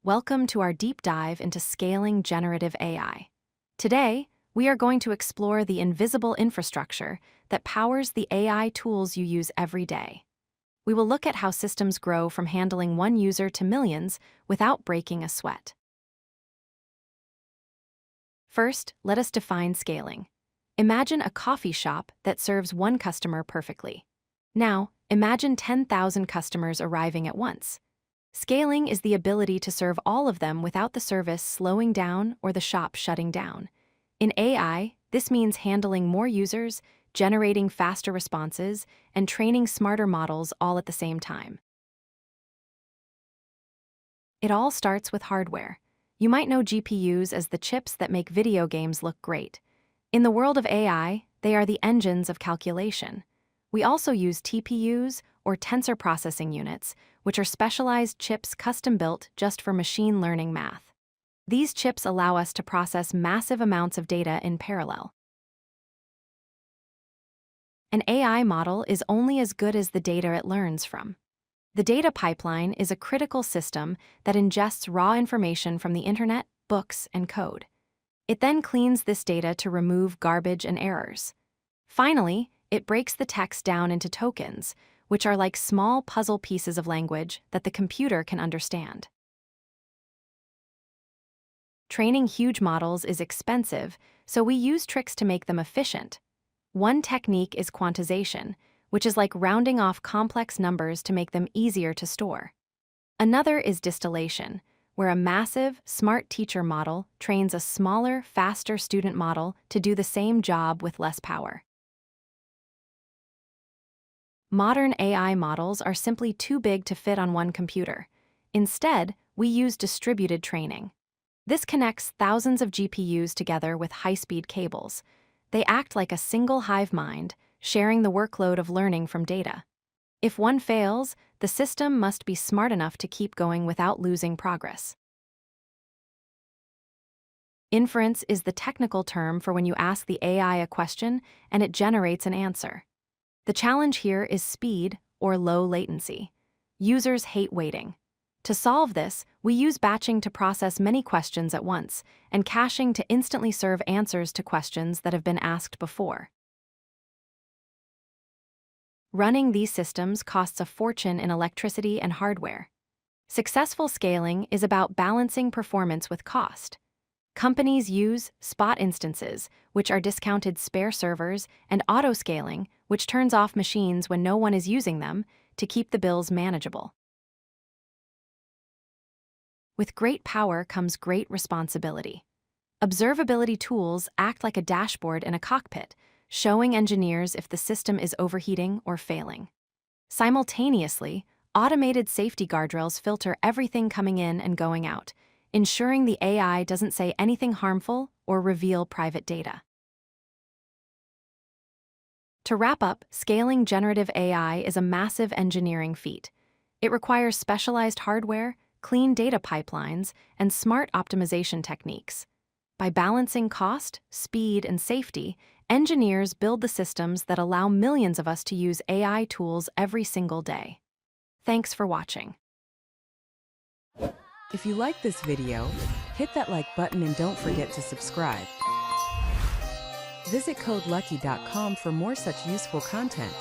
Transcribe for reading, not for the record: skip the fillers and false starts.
Welcome to our deep dive into scaling generative AI. Today, we are going to explore the invisible infrastructure that powers the AI tools you use every day. We will look at how systems grow from handling one user to millions without breaking a sweat. First, let us define scaling. Imagine a coffee shop that serves one customer perfectly. Now, imagine 10,000 customers arriving at once. Scaling is the ability to serve all of them without the service slowing down or the shop shutting down. In AI, this means handling more users, generating faster responses, and training smarter models all at the same time. It all starts with hardware. You might know GPUs as the chips that make video games look great. In the world of AI, they are the engines of calculation. We also use TPUs, or tensor processing units, which are specialized chips custom-built just for machine learning math. These chips allow us to process massive amounts of data in parallel. An AI model is only as good as the data it learns from. The data pipeline is a critical system that ingests raw information from the internet, books, and code. It then cleans this data to remove garbage and errors. Finally, it breaks the text down into tokens, which are like small puzzle pieces of language that the computer can understand. Training huge models is expensive, so we use tricks to make them efficient. One technique is quantization, which is like rounding off complex numbers to make them easier to store. Another is distillation, where a massive, smart teacher model trains a smaller, faster student model to do the same job with less power. Modern AI models are simply too big to fit on one computer. Instead, we use distributed training. This connects thousands of GPUs together with high-speed cables. They act like a single hive mind, sharing the workload of learning from data. If one fails, the system must be smart enough to keep going without losing progress. Inference is the technical term for when you ask the AI a question and it generates an answer. The challenge here is speed, or low latency. Users hate waiting. To solve this, we use batching to process many questions at once, and caching to instantly serve answers to questions that have been asked before. Running these systems costs a fortune in electricity and hardware. Successful scaling is about balancing performance with cost. Companies use spot instances, which are discounted spare servers, and auto-scaling, which turns off machines when no one is using them, to keep the bills manageable. With great power comes great responsibility. Observability tools act like a dashboard in a cockpit, showing engineers if the system is overheating or failing. Simultaneously, automated safety guardrails filter everything coming in and going out, ensuring the AI doesn't say anything harmful or reveal private data. To wrap up, scaling generative AI is a massive engineering feat. It requires specialized hardware, clean data pipelines, and smart optimization techniques. By balancing cost, speed, and safety, engineers build the systems that allow millions of us to use AI tools every single day. Thanks for watching. If you like this video, hit that like button and don't forget to subscribe. Visit codelucky.com for more such useful content.